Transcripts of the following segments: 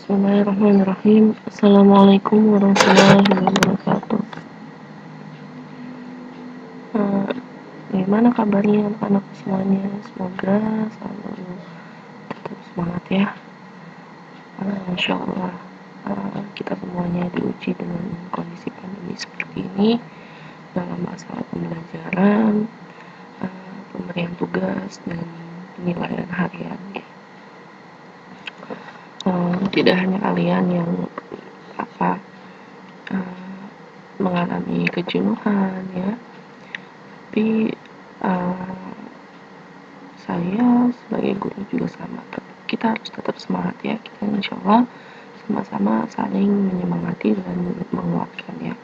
Bismillahirrahmanirrahim. Assalamualaikum warahmatullahi wabarakatuh. Bagaimana kabarnya anak-anak semuanya? Semoga selalu tetap semangat ya. Insya Allah kita semuanya diuji dengan kondisi pandemi seperti ini dalam masalah pembelajaran, pemberian tugas dan penilaian harian ya. Tidak hanya kalian yang mengalami kejenuhan ya, tapi saya sebagai guru juga sama. Kita harus tetap semangat ya. Kita insya Allah sama-sama saling menyemangati dan menguatkan ya.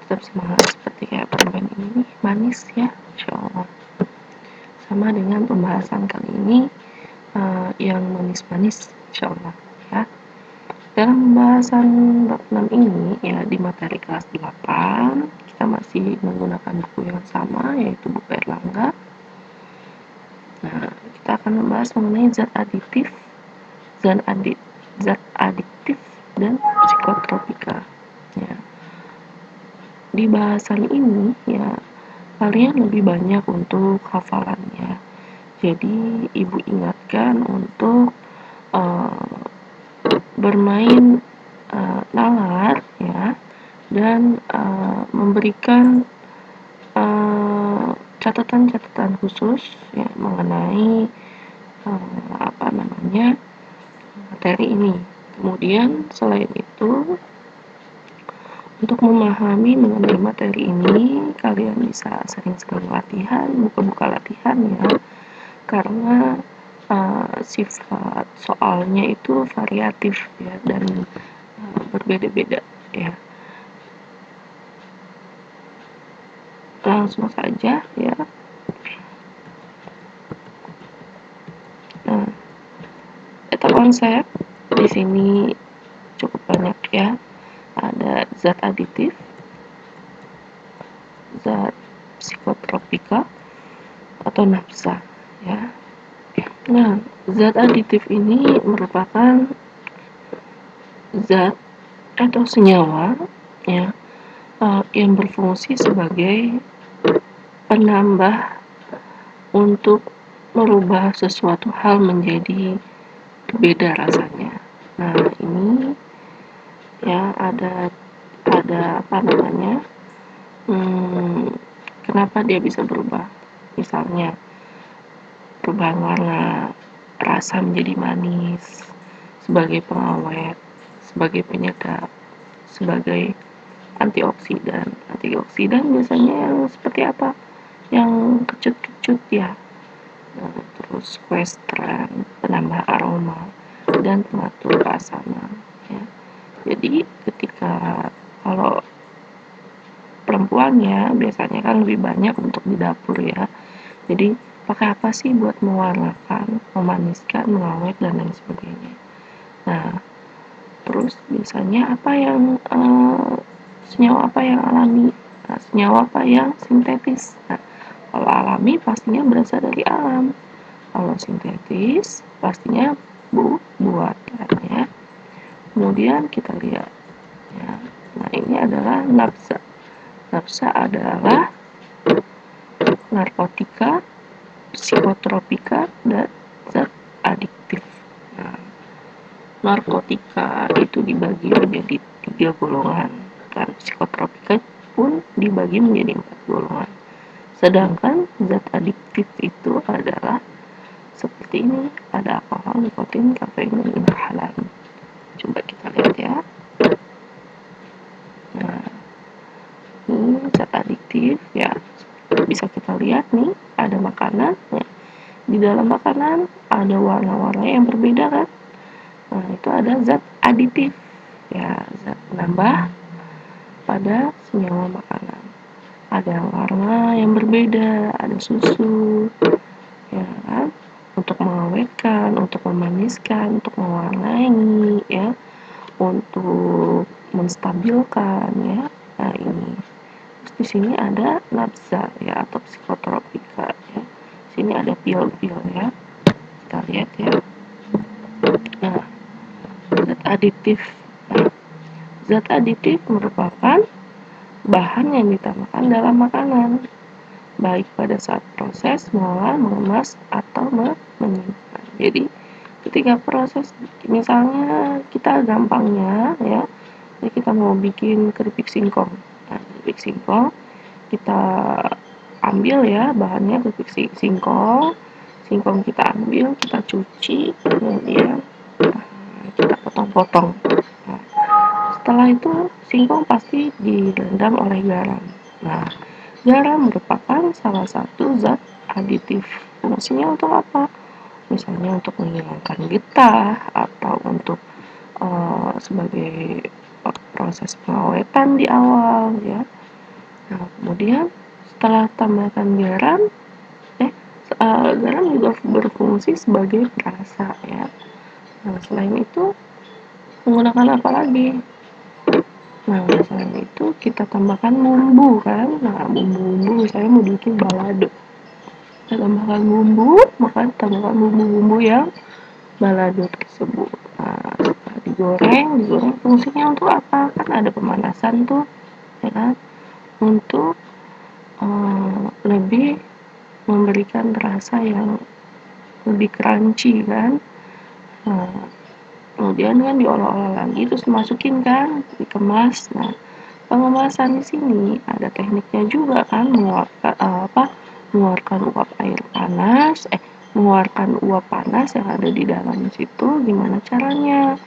Tetap semangat seperti kayak permen ini manis ya, insya Allah. Sama dengan pembahasan kali ini yang manis-manis insya Allah ya. Dalam pembahasan bab 6 ini ya, di materi kelas 8 kita masih menggunakan buku yang sama, yaitu buku Erlangga. Nah, kita akan membahas mengenai zat adiktif dan psikotropika ya. Di bahasan ini ya, kalian lebih banyak untuk hafalannya. Jadi ibu ingatkan untuk bermain nalar ya, dan memberikan catatan-catatan khusus ya mengenai materi ini. Kemudian selain itu, untuk memahami mengenai materi ini, kalian bisa sering-sering latihan, buka-buka latihan ya, karena sifat soalnya itu variatif ya, dan berbeda-beda ya. Langsung saja ya. Nah, data konsep di sini cukup banyak ya. Ada zat aditif, zat psikotropika atau nafsa ya. Nah, zat aditif ini merupakan zat atau senyawa ya, yang berfungsi sebagai penambah untuk merubah sesuatu hal menjadi berbeda rasanya. Nah, ini ya ada kenapa dia bisa berubah. Misalnya perubahan warna, rasa menjadi manis, sebagai pengawet, sebagai penyedap, sebagai antioksidan. Antioksidan biasanya yang seperti apa? Yang kecut-kecut ya. Nah, terus questran, penambah aroma, dan pengatur keasaman ya. Jadi ketika kalau perempuan ya, biasanya kan lebih banyak untuk di dapur ya. Jadi pakai apa sih buat mewarnakan, memaniskan, mengawet dan lain sebagainya. Nah, terus biasanya apa yang senyawa apa yang alami, nah, senyawa apa yang sintetis. Nah, kalau alami pastinya berasal dari alam, kalau sintetis pastinya buatan ya. Kemudian kita lihat ya. Nah, ini adalah nafsa. Nafsa adalah narkotika, psikotropika, dan zat adiktif. Nah, narkotika itu dibagi menjadi 3 golongan, dan psikotropika pun dibagi menjadi 4 golongan. Sedangkan zat adiktif itu adalah seperti ini, ada alkohol, nikotin, kafein, dan inhalan. Coba kita lihat ya. Nah, ini zat adiktif ya, bisa kita lihat nih, ada makanan ya. Di dalam makanan ada warna-warna yang berbeda kan. Nah, itu ada zat aditif ya, zat penambah pada senyawa makanan. Ada warna yang berbeda, ada susu ya kan, untuk mengawetkan, untuk memaniskan, untuk mewarnai ya, untuk menstabilkan ya. Nah, ini terus di sini ada nafsa ya, atau psikotropika ya. Sini ada pil-pil ya, kita lihat ya. Nah, zat aditif. Zat aditif merupakan bahan yang ditambahkan dalam makanan, baik pada saat proses, mengolah, mengemas, atau menyimpan. Jadi ketika proses, misalnya kita gampangnya ya, kita mau bikin keripik singkong. Nah, keripik singkong kita ambil ya bahannya, keripik singkong kita ambil, kita cuci, kemudian kita potong-potong. Nah, setelah itu singkong pasti direndam oleh garam. Nah, garam merupakan salah satu zat aditif. Fungsinya untuk apa? Misalnya untuk menghilangkan getah atau untuk sebagai proses pengawetan di awal ya. Nah, kemudian setelah tambahkan garam, garam juga berfungsi sebagai perasa ya. Nah, selain itu menggunakan apa lagi? Nah, selain itu kita tambahkan bumbu kan. Nah, bumbu-bumbu saya mau bikin balado. Kita tambahkan bumbu, maka tambahkan bumbu-bumbu yang balado tersebut. Nah, setelah digoreng fungsinya untuk apa? Kan ada pemanasan tuh, ya kan? Untuk lebih memberikan rasa yang lebih crunchy kan. Nah, kemudian kan diolah-olah lagi terus dimasukin kan, dikemas. Nah, pengemasan di sini ada tekniknya juga kan, mengeluarkan uap air panas, mengeluarkan uap panas yang ada di dalam situ. Gimana caranya?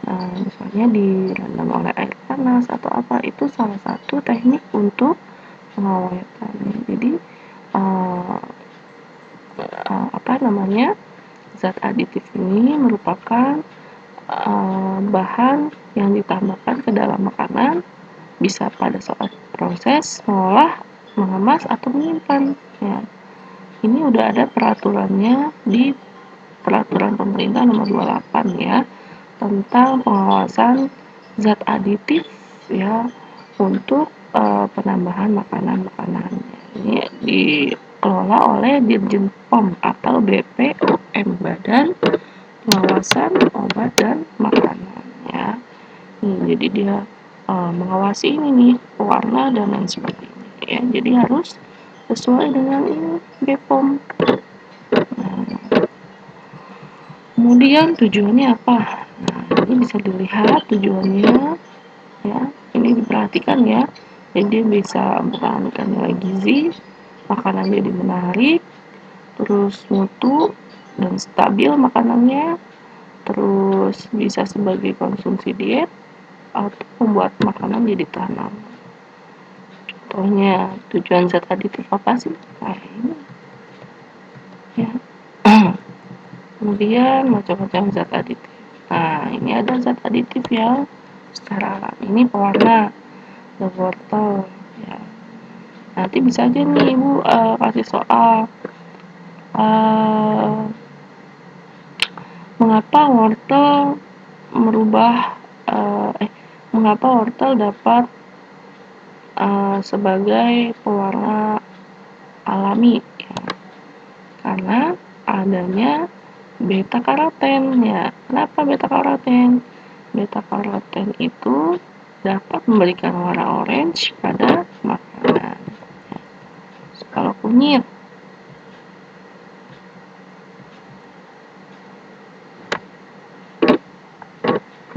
Nah, misalnya direndam oleh air panas atau apa, itu salah satu teknik untuk pengawetan. Jadi zat aditif ini merupakan bahan yang ditambahkan ke dalam makanan, bisa pada saat proses, mengolah, mengemas, atau menyimpan. Ya, ini udah ada peraturannya di Peraturan Pemerintah Nomor 28 ya, tentang pengawasan zat aditif ya untuk penambahan makanan-makanan. Ini dikelola oleh Dirjen POM atau BPOM, Badan Pengawasan Obat dan Makanan ya. Jadi dia mengawasi ini nih warna dan lain sebagainya ya. Jadi harus sesuai dengan ini BPOM. Kemudian tujuannya apa? Nah, ini bisa dilihat tujuannya ya. Ini diperhatikan ya. Jadi dia bisa mempertahankan nilai gizi, makanan jadi menarik, terus mutu dan stabil makanannya, terus bisa sebagai konsumsi diet atau membuat makanan jadi tahan lama. Contohnya tujuan zat aditif apa sih? Nah, ini ya. Kemudian macam-macam zat aditif. Nah, ini ada zat aditif yang secara ini pewarna, ada wortel ya. Nanti bisa aja nih Ibu kasih soal mengapa wortel merubah mengapa wortel dapat sebagai pewarna alami ya. Karena adanya beta karoten ya. Kenapa beta karoten? Beta karoten itu dapat memberikan warna orange pada makanan. Kalau kunyit,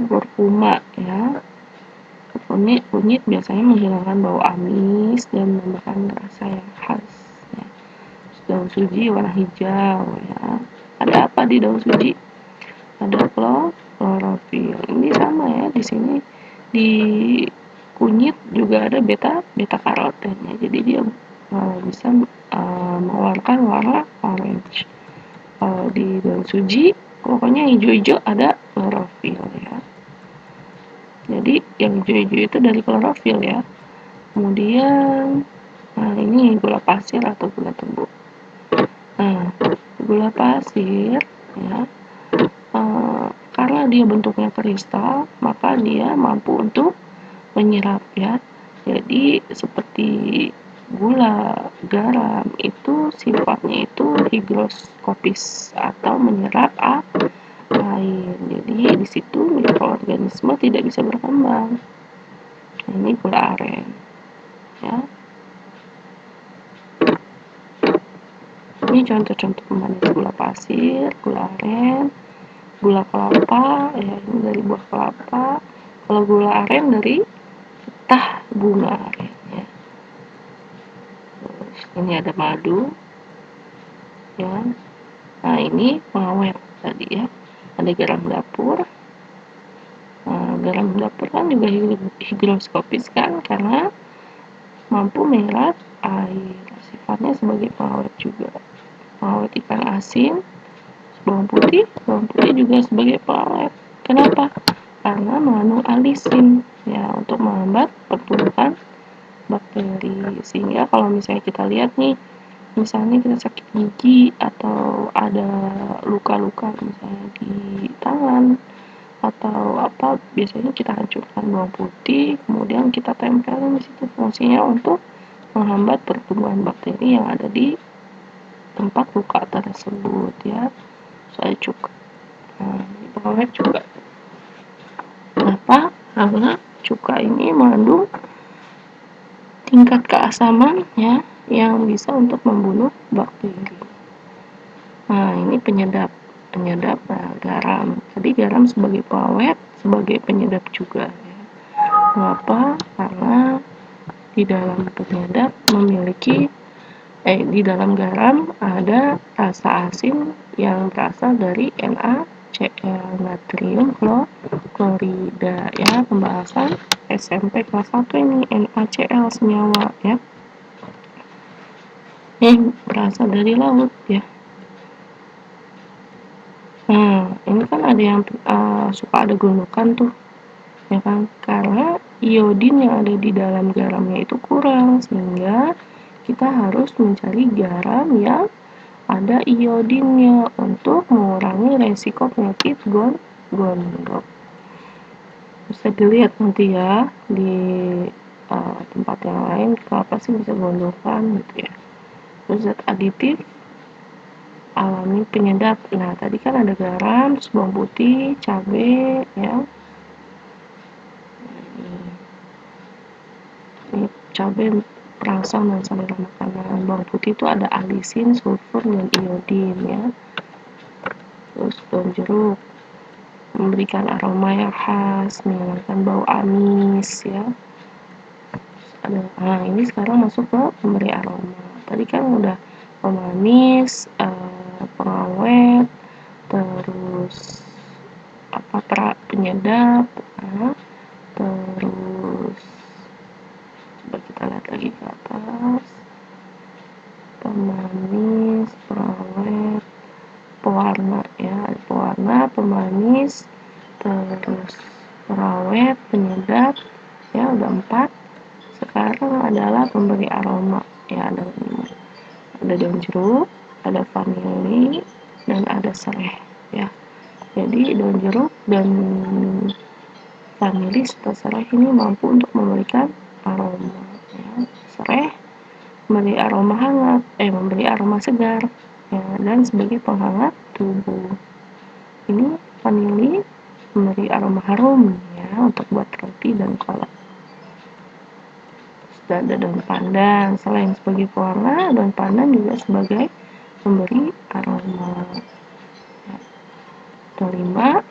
kurkuma ya. Kunyit biasanya menghilangkan bau amis dan menambahkan rasa yang khas ya. Daun suji warna hijau ya. Ada apa di daun suji? Ada klorofil. Ini sama ya, di sini di kunyit juga ada beta karoten ya. Jadi dia bisa mengeluarkan warna orange. Di daun suji pokoknya hijau-hijau ada klorofil ya. Jadi yang hijau-hijau itu dari klorofil ya. Kemudian ini gula pasir atau gula tebu. Nah, gula pasir ya, karena dia bentuknya kristal, maka dia mampu untuk menyerap ya. Jadi seperti gula, garam itu sifatnya itu higroskopis atau menyerap air. Jadi di situ organisme tidak bisa berkembang. Ini gula aren, ya. Ini contoh-contoh pemanis gula pasir, gula aren, gula kelapa, ya ini dari buah kelapa. Kalau gula aren dari getah bunga aren, ya. Terus ini ada madu, ya. Nah ini pengawet tadi ya. Ada garam dapur. Garam dapur kan juga higroskopis kan, karena mampu menyerap air. Sifatnya sebagai pengawet juga. Pengawet ikan asin, bawang putih juga sebagai pengawet. Kenapa? Karena mengandung alisin, ya, untuk menghambat pertumbuhan bakteri. Sehingga kalau misalnya kita lihat nih, misalnya kita sakit gigi atau ada luka-luka misalnya di tangan atau apa, biasanya kita hancurkan bawang putih, kemudian kita tempelin di situ. Fungsinya untuk menghambat pertumbuhan bakteri yang ada di tempat luka tersebut, ya. Saya cuka. Nah, ini pengawet juga. Kenapa? Karena cuka ini mengandung tingkat keasaman, ya, yang bisa untuk membunuh bakteri. Nah, ini penyedap garam. Jadi garam sebagai pengawet, sebagai penyedap juga, ya. Kenapa? Karena di dalam penyedap di dalam garam ada rasa asin yang berasal dari NaCl, natrium klorida, ya. Pembahasan SMP kelas 1 ini, NaCl senyawa, ya. Ini berasal dari laut, ya. Ini kan ada yang suka ada gundukan tuh, ya kan, karena iodin yang ada di dalam garamnya itu kurang, sehingga kita harus mencari garam yang ada iodinnya untuk mengurangi resiko penyakit gondok. Bisa dilihat nanti ya di tempat yang lain kenapa sih bisa gondokan gitu ya. Terus zat aditif alami penyedap. Nah, tadi kan ada garam, bawang putih, cabai, ya. Ini cabai perangsang dan selera makanan. Bawang putih itu ada alisin, sulfur, dan iodin, ya. Terus daun jeruk memberikan aroma yang khas, menghilangkan bau amis, ya. Nah, ini sekarang masuk ke pemberi aroma. Tadi kan udah pemanis, pengawet, terus penyedap, terus coba kita lihat lagi ke atas, pemanis, pengawet, pewarna, ya, pewarna, pemanis, terus pengawet, penyedap, ya, udah 4. Sekarang adalah pemberi aroma, ya, ada daun jeruk, ada vanili, dan ada serai, ya. Jadi daun jeruk dan vanili serta serai ini mampu untuk memberikan aroma, ya. Serai memberi aroma hangat, memberi aroma segar, ya, dan sebagai penghangat tubuh. Ini vanili memberi aroma harum, ya, untuk buat roti dan kolak. Sudah ada daun pandan. Selain sebagai pewarna, daun pandan juga sebagai pemberi aroma. Kelima,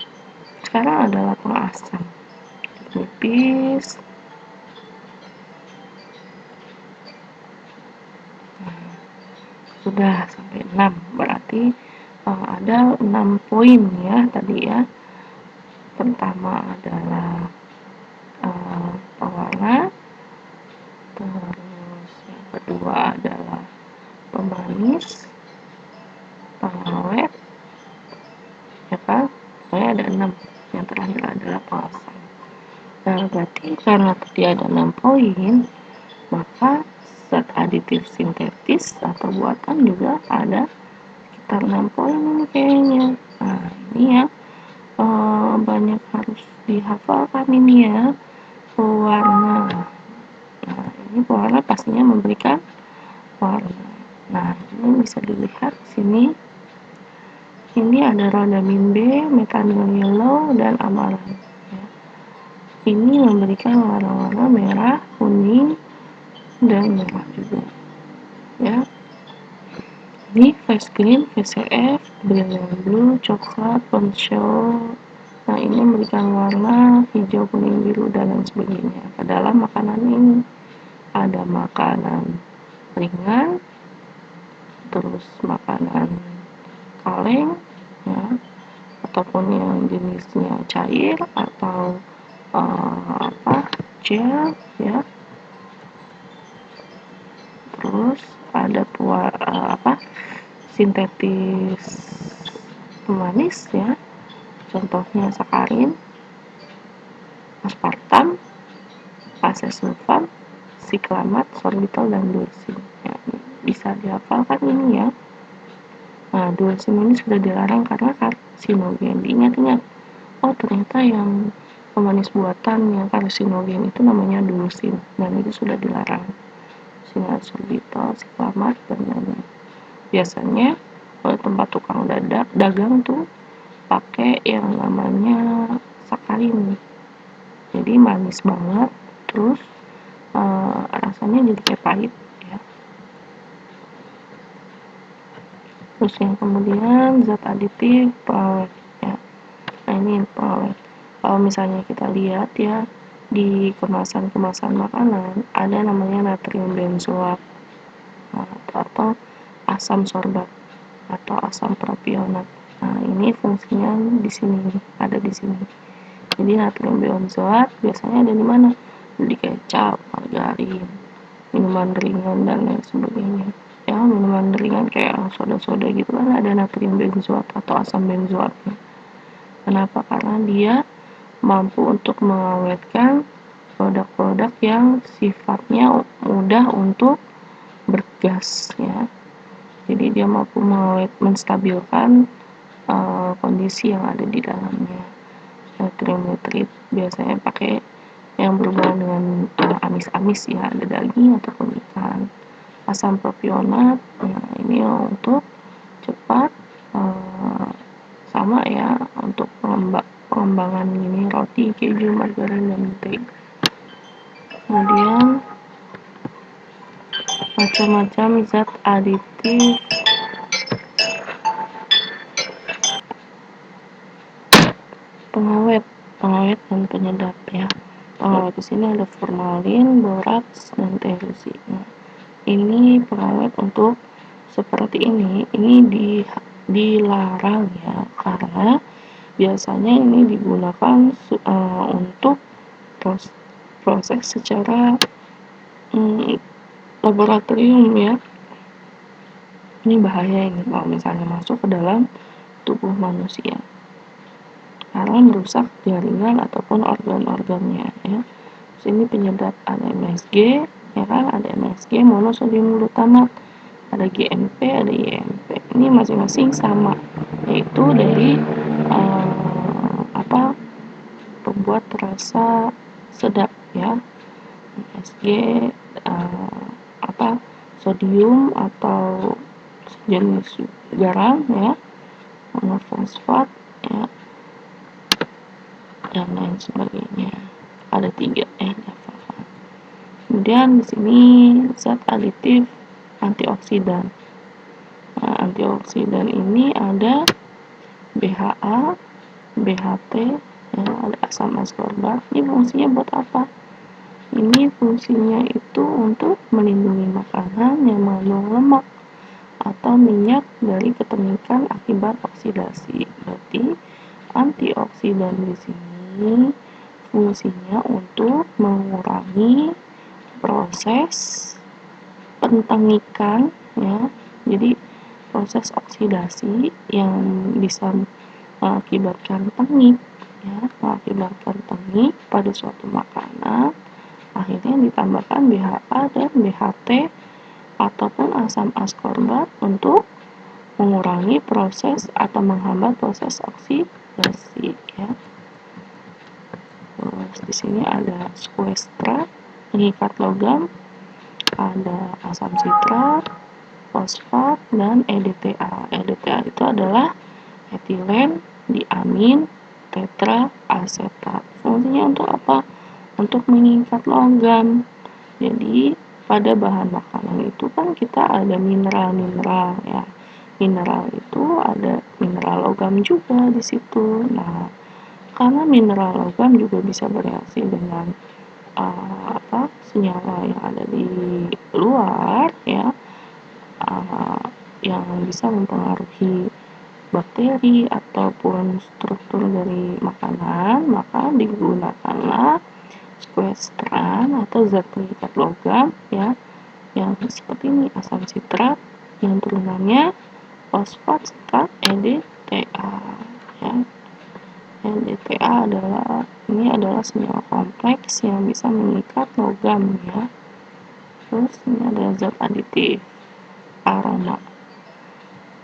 sekarang adalah pengasam. Nipis. Sudah sampai 6, berarti ada 6 poin, ya, tadi, ya. Pertama adalah pewarna, terus yang kedua adalah pemanis, pengawet, ya kan, pokoknya ada 6. Yang terakhir adalah pengasam. Nah, berarti karena tadi ada 6 poin, maka zat aditif sintetis atau buatan juga ada sekitar 6 poin ini kayaknya. Nah, ini ya banyak harus dihafalkan ini, ya. Pewarna. Nah, ini pewarna pastinya memberikan warna. Nah, ini bisa dilihat sini. Ini ada rhodamin B, methanol yellow, dan amalan. Ya. ini memberikan warna-warna merah, kuning, dan merah juga ya. Ini face green, VCF, brilliant blue, coklat, poncho. Nah, ini memberikan warna hijau, kuning, biru, dan lain sebagainya ke dalam makanan ini. Ada makanan ringan, terus makanan kaleng ya, ataupun yang jenisnya cair atau gel ya. Terus ada sintetis pemanis ya, contohnya sakarin, aspartam, asesulfam, siklamat, sorbitol, dan dursin ya. Bisa dihafalkan ini ya. Nah, dursin ini sudah dilarang karena karsinogen. Diingat-ingat, oh ternyata yang pemanis buatan yang karsinogen itu namanya dursin, dan itu sudah dilarang. Sorbitol, siklamat, dan lain-lain. Biasanya kalau tempat tukang dagang tuh pakai yang namanya sakarin, jadi manis banget, terus rasanya jadi kayak pahit ya. Terus yang kemudian zat aditif pengawet ya. Nah, ini pengawet. Kalau misalnya kita lihat ya, di kemasan-kemasan makanan ada namanya natrium benzoat atau asam sorbat atau asam propionat. Nah, ini fungsinya di sini, ada di sini. Jadi natrium benzoat biasanya ada di mana? Di kecap, margarin, minuman ringan, dan lain sebagainya. Ya, minuman ringan kayak soda-soda gitu kan ada natrium benzoat atau asam benzoatnya. Kenapa? Karena dia mampu untuk mengawetkan produk-produk yang sifatnya mudah untuk bergas ya. Jadi dia mampu menstabilkan kondisi yang ada di dalamnya. Nitrit biasanya pakai yang berhubungan dengan amis-amis ya, ada daging ataupun ikan. Asam propionat, nah ini untuk cepat sama ya, untuk pengembangan ini roti, keju, margarin, dan mentega. Kemudian macam-macam zat aditif pengawet dan penyedap ya. Pengawet di sini ada formalin, boraks, dan terusi. Nah, ini pengawet untuk seperti ini dilarang ya, karena biasanya ini digunakan untuk proses secara laboratorium ya. Ini bahaya ini kalau misalnya masuk ke dalam tubuh manusia, karena merusak jaringan ataupun organ-organnya ya. Sini penyedap ada MSG ya kan, ada MSG monosodium glutamat, ada GMP, ada IMP. Ini masing-masing sama, yaitu dari pembuat rasa sedap ya. MSG sodium atau jenis garam ya, monofosfat ya, dan lain sebagainya. Ada 3 Kemudian di sini zat aditif antioksidan. Nah, antioksidan ini ada BHA, BHT, ya, ada asam ascorbat. Ini fungsinya buat apa? Ini fungsinya itu untuk melindungi makanan yang mengandung lemak atau minyak dari ketemukan akibat oksidasi. Berarti antioksidan di sini fungsinya untuk mengurangi proses pentengikan ya. Jadi proses oksidasi yang bisa mengakibatkan tengik ya, mengakibatkan tengik pada suatu makanan, akhirnya ditambahkan BHA dan BHT ataupun asam ascorbat untuk mengurangi proses atau menghambat proses oksidasi ya. Terus di sini ada squestra, pengikat logam, ada asam sitrat, fosfat, dan EDTA. EDTA itu adalah etilen diamin tetra asetat. fungsinya untuk apa? Untuk mengikat logam. Jadi pada bahan makanan itu kan kita ada mineral-mineral ya. Mineral itu ada mineral logam juga di situ. Nah, karena mineral logam juga bisa bereaksi dengan senyawa yang ada di luar ya, yang bisa mempengaruhi bakteri ataupun struktur dari makanan, maka digunakanlah sequestran atau zat pengikat logam ya, yang seperti ini, asam sitrat yang turunannya fosfat sitrat EDTA ya. EDTA adalah senyawa kompleks yang bisa mengikat logam ya. Terus ini ada zat aditif aroma.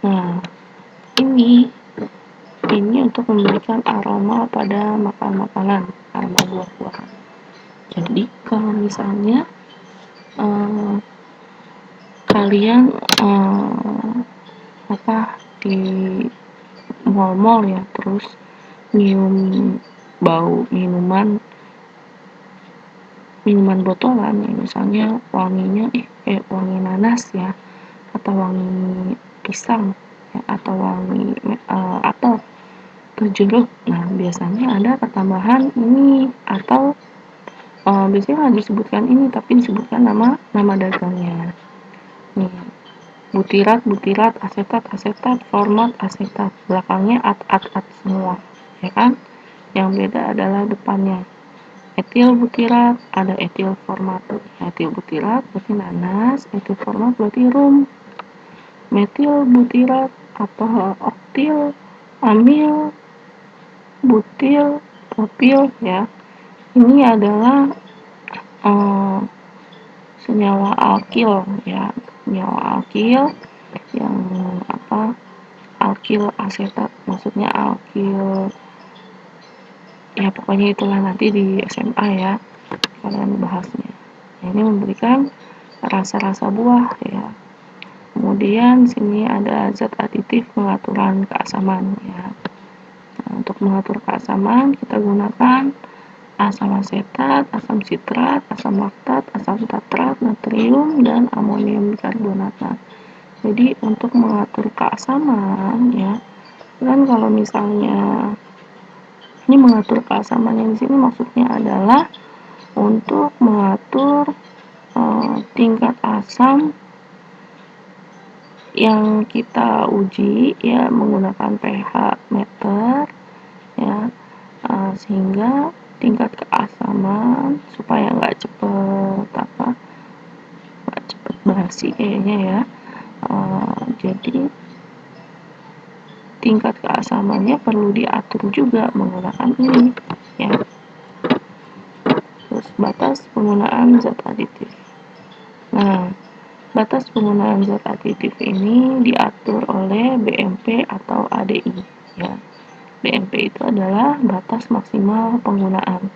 Nah, ini untuk memberikan aroma pada makanan, aroma buah-buahan. Jadi kalau misalnya kalian di mall-mall ya, terus bau minuman botolan ya, misalnya wanginya kayak wangi nanas ya, atau wangi pisang ya, atau wangi apel atau jeruk. Nah, biasanya ada ketambahan ini, atau biasanya nggak disebutkan ini tapi disebutkan nama dagangnya nih, butirat, asetat, format asetat, belakangnya at semua ya kan. Yang beda adalah depannya. Etil butirat, ada etil format. Etil butirat berarti nanas, etil format berarti rum. Metil butirat atau oktil, amil, butil, propil ya. Ini adalah senyawa alkil ya, senyawa alkil yang alkil asetat, maksudnya alkil ya, pokoknya itulah nanti di SMA ya kalian bahasnya. Ini memberikan rasa-rasa buah ya. Kemudian sini ada zat aditif pengaturan keasaman ya. Nah, untuk mengatur keasaman kita gunakan asam asetat, asam sitrat, asam laktat, asam tartrat, natrium, dan amonium bikarbonat. Jadi untuk mengatur keasaman ya, kan kalau misalnya ini mengatur keasaman yang di sini maksudnya adalah untuk mengatur tingkat asam yang kita uji ya menggunakan pH meter ya, sehingga tingkat keasaman supaya nggak cepet basi kayaknya ya. Jadi tingkat keasamannya perlu diatur juga menggunakan ini ya. Terus batas penggunaan zat aditif. Nah, batas penggunaan zat aditif ini diatur oleh BMP atau ADI ya. BMP itu adalah batas maksimal penggunaan.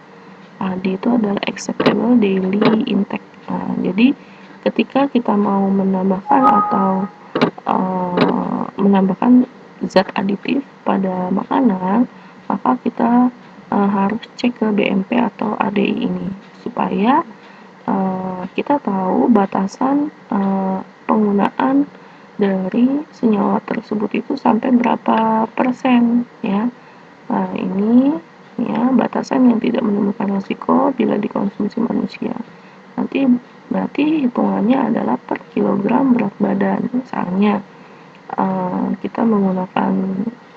ADI itu adalah acceptable daily intake. Nah, jadi ketika kita mau menambahkan atau menambahkan zat aditif pada makanan, maka kita harus cek ke BMP atau ADI ini supaya kita tahu batasan penggunaan dari senyawa tersebut itu sampai berapa persen ya. Nah, ini ya batasan yang tidak menimbulkan risiko bila dikonsumsi manusia. Nanti berarti hitungannya adalah per kilogram berat badan. Misalnya kita menggunakan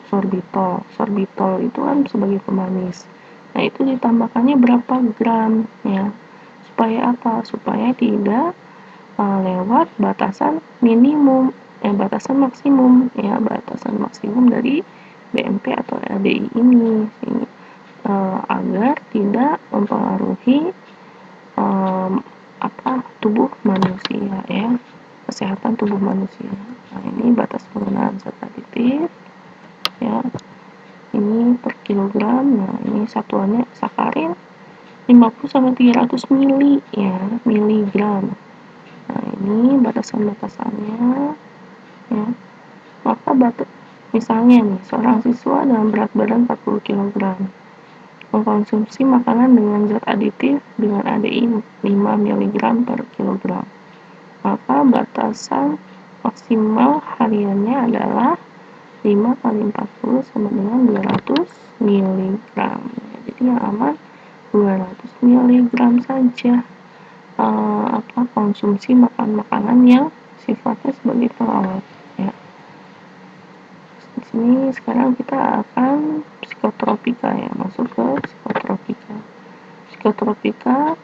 sorbitol itu kan sebagai pemanis. Nah, itu ditambahkannya berapa gram ya, supaya apa? Supaya tidak lewat batasan minimum batasan maksimum ya, batasan maksimum dari BMP atau LDI ini agar tidak mempengaruhi tubuh manusia ya, kesehatan tubuh manusia. Nah, ini batas penggunaan zat aditif ya, ini per kilogram. Nah, ini satuannya sakarin 50 sampai 300 mili ya, miligram. Nah, ini batasan-batasannya ya. Maka misalnya nih seorang siswa dengan berat badan 40 kg Mengkonsumsi makanan dengan zat aditif dengan ADI 5 mg per kilogram, maka batasan maksimal hariannya adalah 5 kali 40 sama dengan 200 mg. Jadi yang aman 200 mg saja konsumsi makanan yang sifatnya sebagai pengawet ya. Di sini sekarang kita akan psikotropika ya, masuk ke psikotropika. Psikotropika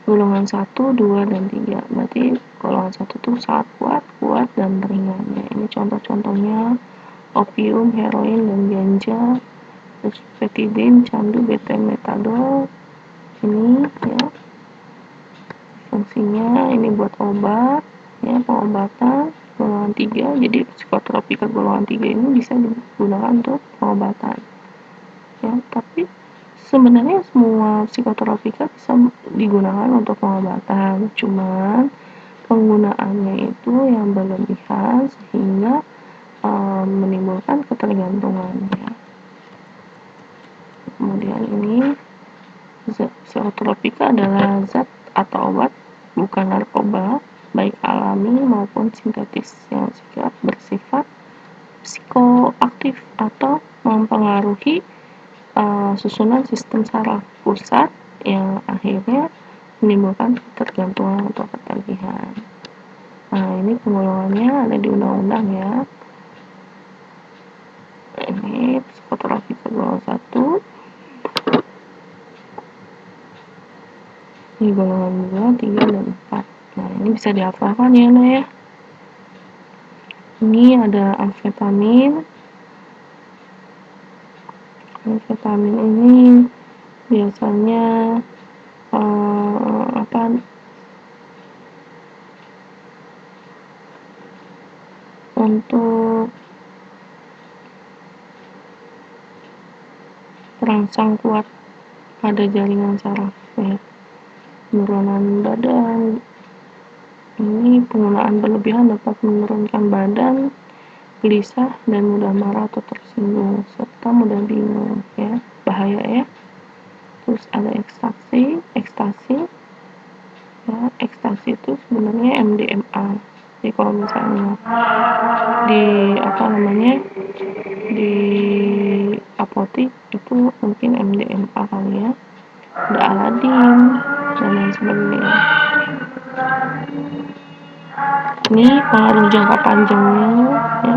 golongan 1, 2, dan 3. Berarti golongan 1 itu sangat kuat dan ringan ya. Ini contoh-contohnya opium, heroin, dan ganja, terus petidin, candu, betamethadol. Ini ya fungsinya, ini buat obat ya, pengobatan golongan 3. Jadi psikotropika golongan 3 ini bisa digunakan untuk pengobatan ya, tapi sebenarnya semua psikotropika bisa digunakan untuk pengobatan, cuman penggunaannya itu yang berlebihan sehingga menimbulkan ketergantungan ya. Kemudian ini psikotropika adalah zat atau obat bukan narkoba, baik alami maupun sintetis, yang bersifat psikoaktif atau mempengaruhi susunan sistem saraf pusat yang akhirnya menimbulkan ketergantungan atau ketagihan. Nah, ini penggolongannya ada di undang-undang ya. Ini psikotropika golongan 1, ini golongan 2, 3, dan 4. Nah, ini bisa dihafalkan ya, Nah ya. Ini ada amfetamin. Amfetamin ini biasanya untuk perangsang kuat pada jaringan saraf ya. Penurunan badan, ini penggunaan berlebihan dapat menurunkan badan, gelisah, dan mudah marah atau tersinggung, serta mudah bingung ya, bahaya ya. Terus ada ekstasi ya, ekstasi itu sebenarnya MDMA. Jadi kalau misalnya di apotik itu mungkin MDMA kali ya, ada Aladin dan lain sebagainya. Ini pengaruh jangka panjangnya ya,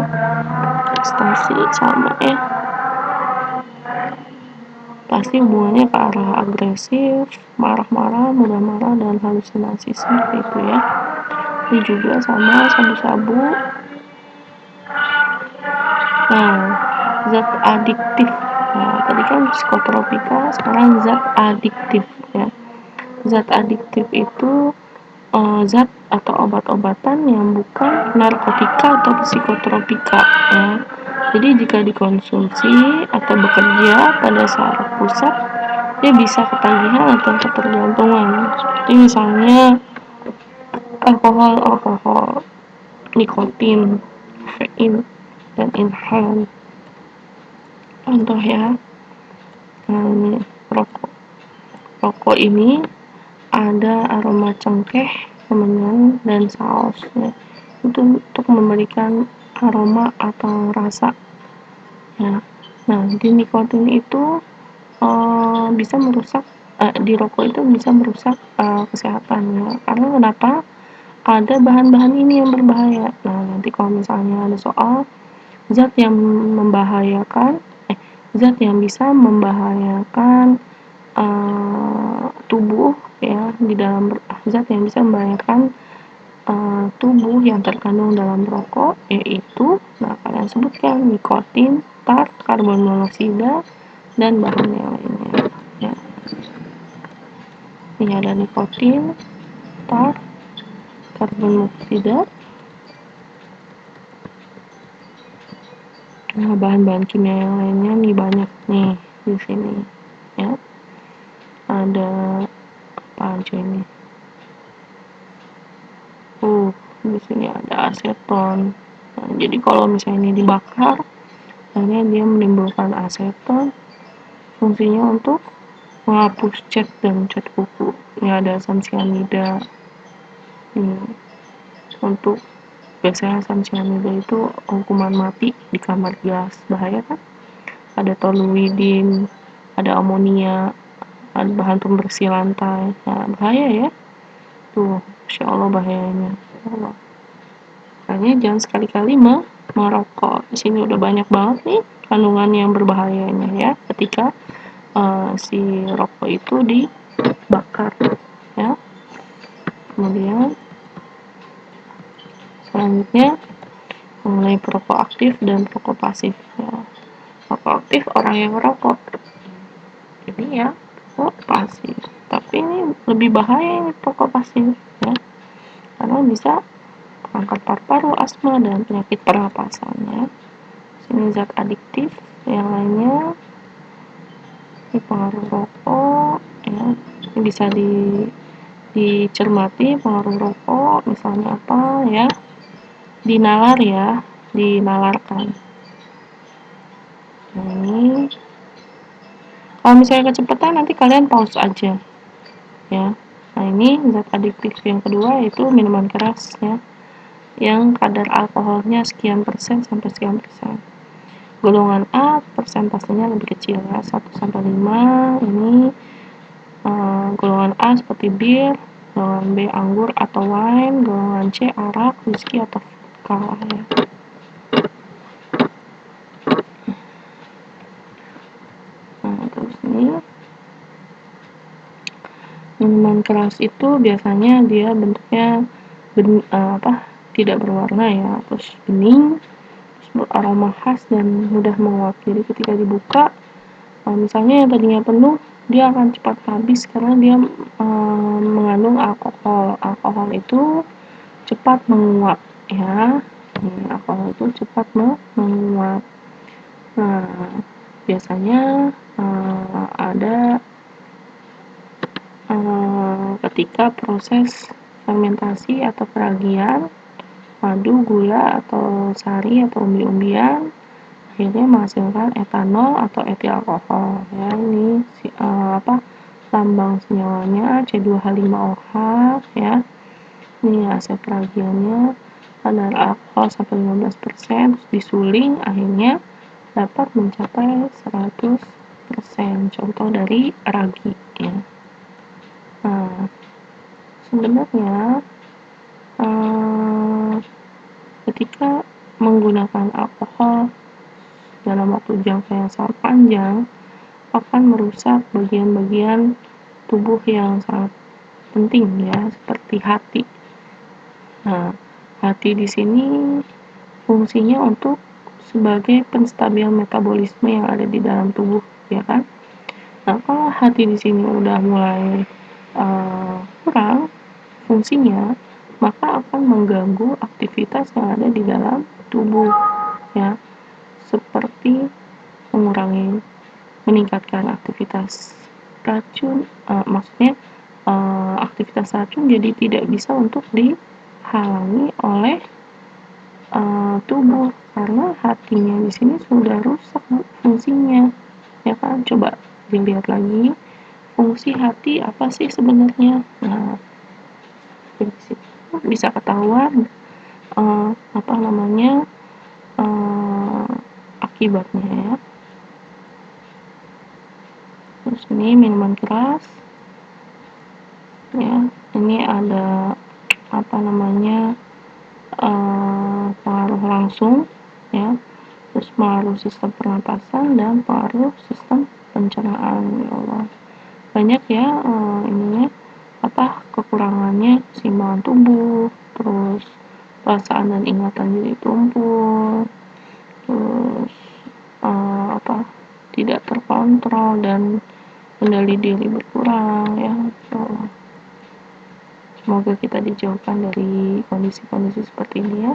ekstasi sama ya, pasti hubungannya ke arah agresif, marah-marah, mudah marah, dan halusinasi seperti itu ya. Ini juga sama sabu-sabu. Nah, zat adiktif. Nah, tadi kan psikotropika, sekarang zat adiktif ya. Zat adiktif itu zat atau obat-obatan yang bukan narkotika atau psikotropika ya. Jadi jika dikonsumsi atau bekerja pada saraf pusat, dia bisa ketagihan atau ketergantungan. Seperti misalnya alkohol, nikotin, kafein, dan inhalan. Contoh ya, rokok ini ada aroma cengkeh, kemenyan, dan saus ya. Itu untuk memberikan aroma atau rasa ya. Nah, di nikotin itu bisa merusak di rokok itu bisa merusak kesehatan ya. Karena kenapa? Ada bahan-bahan ini yang berbahaya. Nah, nanti kalau misalnya ada soal zat yang membahayakan zat yang bisa membahayakan tubuh ya, di dalam zat yang bisa membahayakan tubuh yang terkandung dalam rokok, yaitu kalian sebutkan nikotin, tar, karbon monoksida, dan bahan yang lainnya ya. Ini ada nikotin, tar, karbon monoksida. Nah, bahan-bahan kimia yang lainnya nih banyak nih di sini ya. Ada apa aja ini? Di sini ada aseton. Nah, jadi kalau misalnya ini dibakar, akhirnya dia menimbulkan aseton. Fungsinya untuk menghapus cat dan cat kuku. Ini ada asam sianida. Untuk biasanya asam sianida itu hukuman mati di kamar gas, bahaya kan? Ada toluidin, ada amonia, ada bahan pembersih lantai. Nah, bahaya ya. Tuh, Masya Allah bahayanya. Allah. Makanya jangan sekali-kali merokok. Di sini udah banyak banget nih kandungan yang berbahayanya ya ketika si rokok itu dibakar ya. Kemudian selanjutnya mengenai perokok aktif dan perokok pasif ya. Perokok aktif orang yang merokok, ini ya perokok pasif, tapi ini lebih bahaya perokok pasif ya, karena bisa kanker paru-paru, asma, dan penyakit pernapasan ya. Sini zat adiktif yang lainnya, ini pengaruh rokok ya, ini bisa dicermati pengaruh rokok, misalnya apa ya, dinalar ya, dinalarkan. Nah, ini kalau misalnya kecepatan nanti kalian pause aja ya. Nah, ini zat adiktif yang kedua yaitu minuman keras ya, yang kadar alkoholnya sekian persen sampai sekian persen. Golongan A persentasenya lebih kecil ya, 1-5. Ini golongan A seperti bir, golongan B anggur atau wine, golongan C arak, whisky atau vodka ya. Nah, terus ini minuman keras itu biasanya dia bentuknya tidak berwarna ya, terus bening, terus beraroma khas dan mudah menguap. Jadi ketika dibuka, misalnya yang tadinya penuh, dia akan cepat habis karena dia mengandung alkohol. Alkohol itu cepat menguap ya. Alkohol itu cepat menguap. Nah, biasanya ada ketika proses fermentasi atau peragian madu, gula, atau sari atau umbi-umbian akhirnya menghasilkan etanol atau etil alkohol ya. Ini lambang senyawanya C2H5OH ya. Ini hasil peragiannya, kadar alkohol sampai 15%, terus disuling akhirnya dapat mencapai 100%. Contoh dari ragi ya. Nah, sebenarnya ketika menggunakan alkohol dalam waktu jangka yang sangat panjang akan merusak bagian-bagian tubuh yang sangat penting ya, seperti hati. Nah, hati di sini fungsinya untuk sebagai penstabil metabolisme yang ada di dalam tubuh, ya kan? Nah, kalau hati di sini udah mulai kurang fungsinya, maka akan mengganggu aktivitas yang ada di dalam tubuh, ya, seperti meningkatkan aktivitas racun, maksudnya aktivitas racun jadi tidak bisa untuk dihalangi oleh tubuh karena hatinya di sini sudah rusak fungsinya, ya kan? Coba dilihat lagi fungsi hati apa sih sebenarnya. Nah, dari situ bisa ketahuan akibatnya ya. Terus ini minuman keras ya, ini ada pengaruh langsung ya, terus pengaruh sistem pernapasan dan pengaruh sistem pencernaan. Ya Allah, banyak ya kekurangannya, keseimbangan tubuh, terus perasaan dan ingatan jadi tumpul, terus tidak terkontrol dan kendali diri berkurang ya. Ya Allah, semoga kita dijauhkan dari kondisi-kondisi seperti ini ya.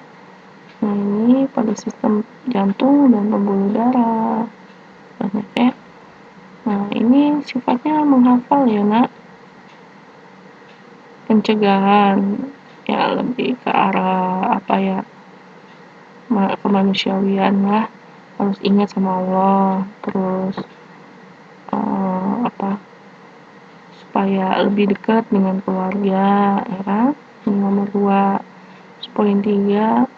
Nah, ini pada sistem jantung dan pembuluh darah banyak ya. Nah, ini sifatnya menghafal ya nak, pencegahan ya, lebih ke arah kemanusiawian lah, harus ingat sama Allah, terus supaya lebih dekat dengan keluarga, ya kan? Nomor 2, poin 3,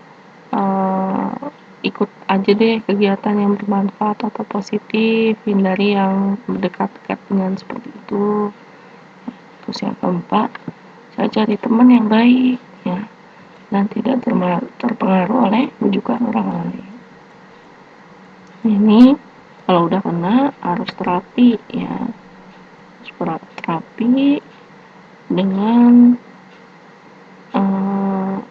ikut aja deh kegiatan yang bermanfaat atau positif, hindari yang mendekat-dekat dengan seperti itu. Terus yang keempat, saya cari teman yang baik, ya, dan tidak terpengaruh oleh bujukan orang lain. Ini kalau udah kena harus terapi, ya, terapi dengan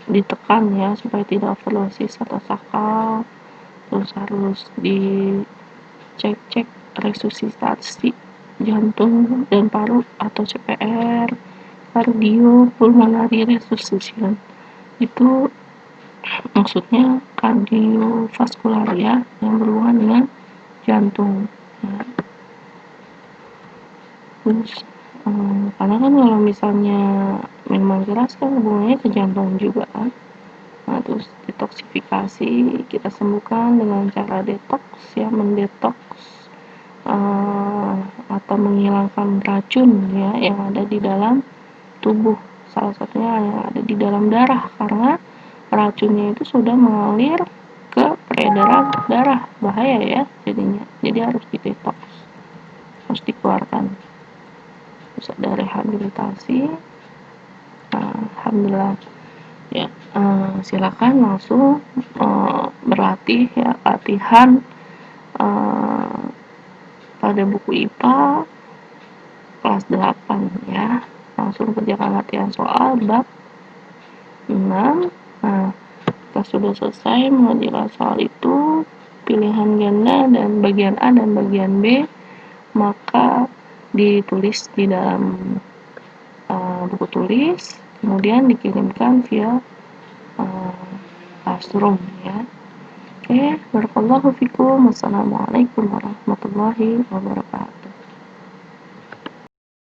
ditekan ya supaya tidak overdosis atau sakal. Terus harus dicek resusitasi jantung dan paru atau CPR, kardio pulmonary resuscitation. Itu maksudnya kardiovaskular ya, yang berhubungan dengan jantung. Nah, terus karena kan kalau misalnya minuman keras kan hubungannya ke jantung juga kan. Nah, terus detoksifikasi kita sembuhkan dengan cara detox ya, mendetoks atau menghilangkan racun ya yang ada di dalam tubuh, salah satunya yang ada di dalam darah, karena racunnya itu sudah mengalir ke peredaran darah, bahaya ya jadinya, jadi harus didetoks, harus dikeluarkan. Terus ada rehabilitasi. Alhamdulillah ya, silakan langsung berlatih ya, latihan pada buku IPA kelas 8 ya, langsung kerjakan latihan soal bab 6. Nah, kita sudah selesai mengerjakan soal itu, pilihan ganda dan bagian A dan bagian B, maka ditulis di dalam buku tulis, kemudian dikirimkan via classroom ya. Oke, barakallahu fikum. Wassalamualaikum warahmatullahi wabarakatuh.